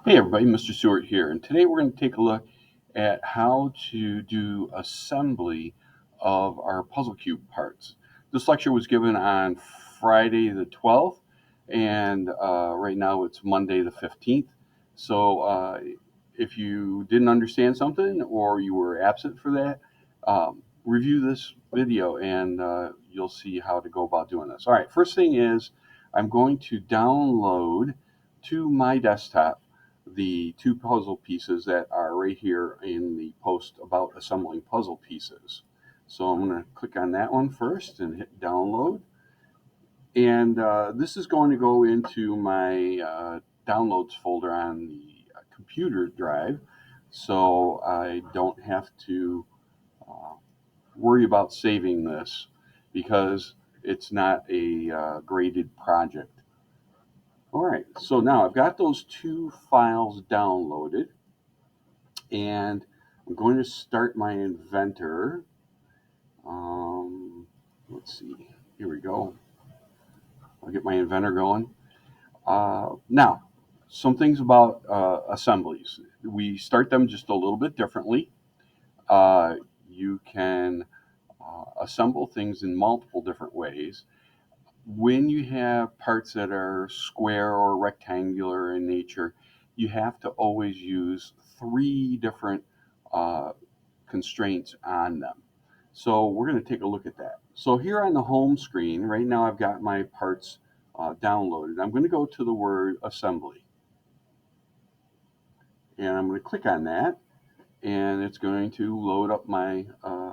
Hey everybody, Mr. Stewart here, and today we're going to take a look at how to do assembly of our puzzle cube parts. This lecture was given on Friday the 12th, and right now it's Monday the 15th. So if you didn't understand something or you were absent for that, review this video and you'll see how to go about doing this. All right, first thing is I'm going to download to my desktop the two puzzle pieces that are right here in the post about assembling puzzle pieces. So I'm going to click on that one first and hit download. And this is going to go into my downloads folder on the computer drive, so I don't have to uh, worry about saving this because it's not a graded project. All right, so now I've got those two files downloaded, and I'm going to start my inventor. Let's see, here we go. I'll get my inventor going. Now, some things about assemblies. We start them just a little bit differently. You can assemble things in multiple different ways. When you have parts that are square or rectangular in nature, you have to always use three different uh, constraints on them. So we're going to take a look at that. So here on the home screen, right now I've got my parts downloaded. I'm going to go to the word assembly. And I'm going to click on that. And it's going to load up my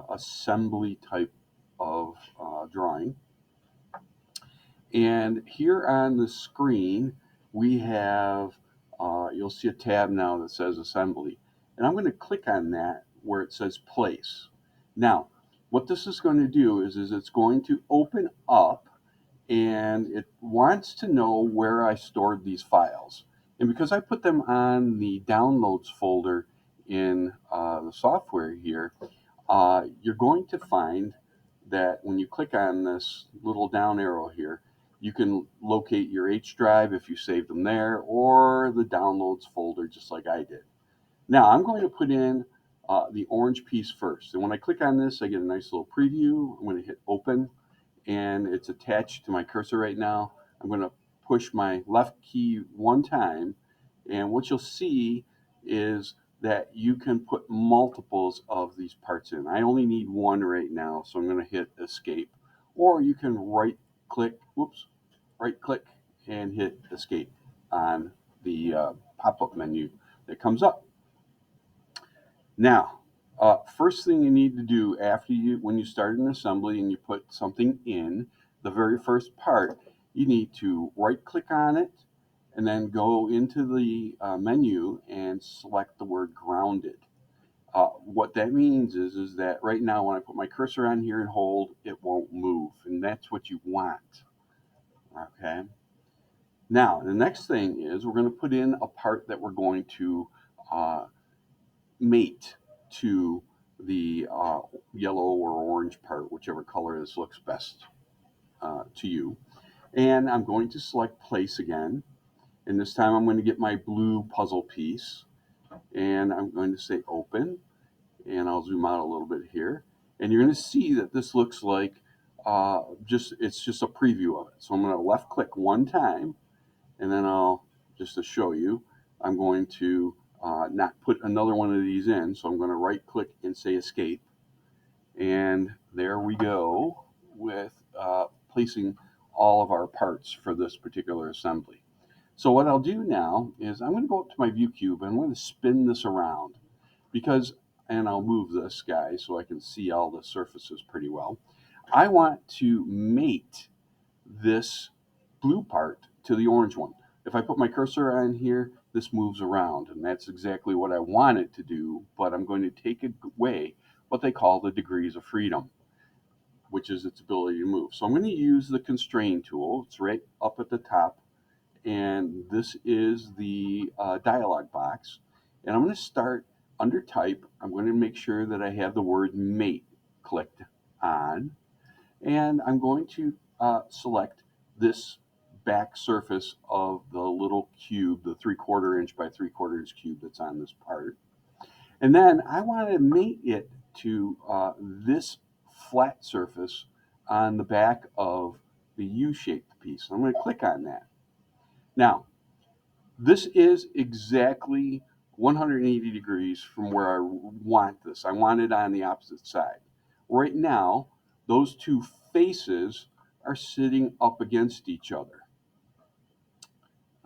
assembly type of drawing. And here on the screen, we have, you'll see a tab now that says assembly. And I'm going to click on that where it says place. Now, what this is going to do is it's going to open up and it wants to know where I stored these files. And because I put them on the downloads folder in the software here, you're going to find that when you click on this little down arrow here, you can locate your H drive if you saved them there, or the downloads folder just like I did. Now I'm going to put in the orange piece first. And when I click on this, I get a nice little preview. I'm going to hit open, and it's attached to my cursor right now. I'm going to push my left key one time, and what you'll see is that you can put multiples of these parts in. I only need one right now, so I'm going to hit escape. Or you can right click and hit escape on the pop-up menu that comes up. Now, first thing you need to do when you start an assembly and you put something in, the very first part, you need to right click on it and then go into the menu and select the word grounded. What that means is that right now when I put my cursor on here and hold, it won't move, and that's what you want. Okay. Now, the next thing is we're going to put in a part that we're going to uh, mate to the yellow or orange part, whichever color this looks best to you. And I'm going to select place again. And this time I'm going to get my blue puzzle piece. And I'm going to say open. And I'll zoom out a little bit here. And you're going to see that this looks like it's just a preview of it. So I'm going to left click one time. And then just to show you, I'm going to not put another one of these in. So I'm going to right click and say escape. And there we go with placing all of our parts for this particular assembly. So what I'll do now is I'm going to go up to my view cube and I'm going to spin this around and I'll move this guy so I can see all the surfaces pretty well. I want to mate this blue part to the orange one. If I put my cursor on here, this moves around, and that's exactly what I want it to do, but I'm going to take away what they call the degrees of freedom, which is its ability to move. So I'm going to use the constrain tool. It's right up at the top, and this is the dialog box. And I'm going to start under type. I'm going to make sure that I have the word mate clicked on, and I'm going to select this back surface of the little cube, the 3/4 inch by 3/4 inch cube that's on this part. And then I want to mate it to this flat surface on the back of the U-shaped piece. I'm going to click on that. Now, this is exactly 180 degrees from where I want this. I want it on the opposite side. Right now, those two faces are sitting up against each other.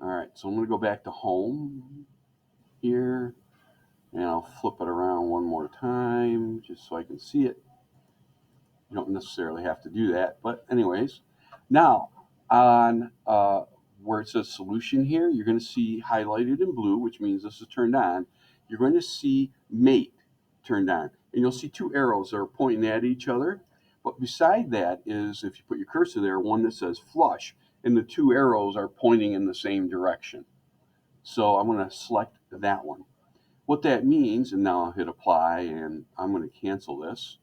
All right, so I'm going to go back to home here, and I'll flip it around one more time just so I can see it. You don't necessarily have to do that, but anyways, now on where it says solution here, you're going to see highlighted in blue, which means this is turned on. You're going to see mate turned on, and you'll see two arrows that are pointing at each other. But beside that is, if you put your cursor there, one that says flush, and the two arrows are pointing in the same direction. So I'm going to select that one. What that means, and now I'll hit apply, and I'm going to cancel this.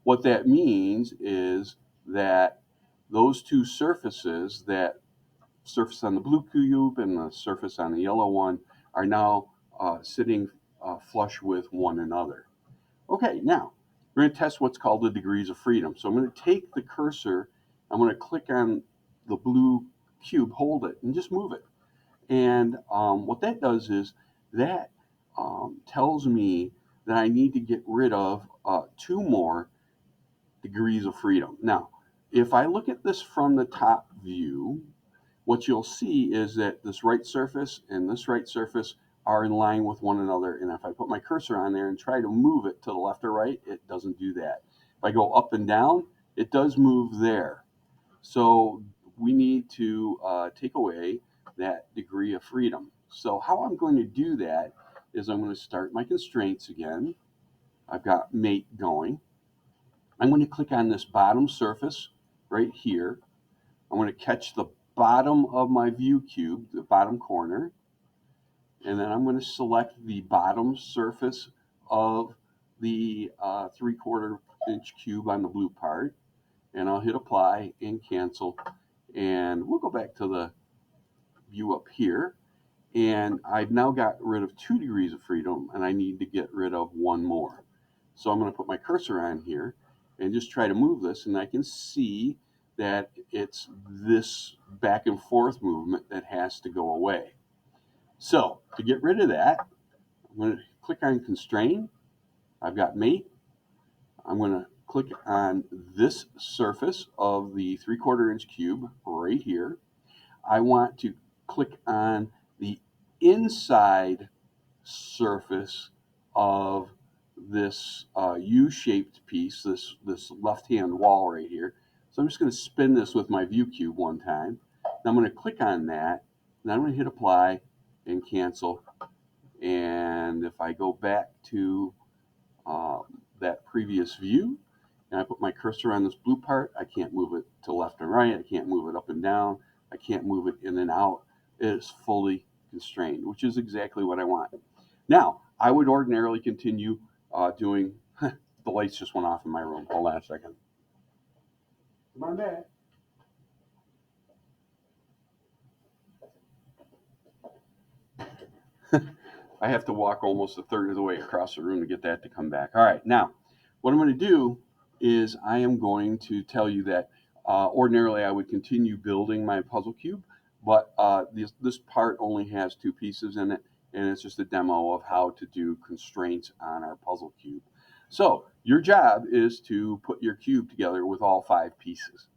What that means is that those two surfaces, that surface on the blue cube and the surface on the yellow one, are now sitting flush with one another. Okay, now we're going to test what's called the degrees of freedom. So I'm going to take the cursor, I'm going to click on the blue cube, hold it, and just move it. And what that does is that tells me that I need to get rid of two more degrees of freedom. Now, if I look at this from the top view, what you'll see is that this right surface and this right surface are in line with one another. And if I put my cursor on there and try to move it to the left or right, it doesn't do that. If I go up and down, it does move there. So we need to take away that degree of freedom. So how I'm going to do that is I'm going to start my constraints again. I've got mate going. I'm going to click on this bottom surface right here. I'm going to catch the bottom of my view cube, the bottom corner, and then I'm going to select the bottom surface of the 3/4 inch cube on the blue part, and I'll hit apply and cancel, and we'll go back to the view up here, and I've now got rid of 2 degrees of freedom, and I need to get rid of one more. So I'm going to put my cursor on here and just try to move this, and I can see that it's this back and forth movement that has to go away. So to get rid of that, I'm going to click on constrain. I've got mate. I'm going to click on this surface of the 3/4 inch cube right here. I want to click on the inside surface of this U-shaped piece, this left-hand wall right here. So I'm just going to spin this with my view cube one time. Now I'm going to click on that, and I'm going to hit apply and cancel. And if I go back to that previous view, and I put my cursor on this blue part, I can't move it to left and right. I can't move it up and down. I can't move it in and out. It is fully constrained, which is exactly what I want. Now, I would ordinarily continue doing, the lights just went off in my room. Hold on a second. Come on back. I have to walk almost a third of the way across the room to get that to come back. All right, now, what I'm going to do is I am going to tell you that ordinarily I would continue building my puzzle cube, but this part only has 2 pieces in it, and it's just a demo of how to do constraints on our puzzle cube. So your job is to put your cube together with all 5 pieces.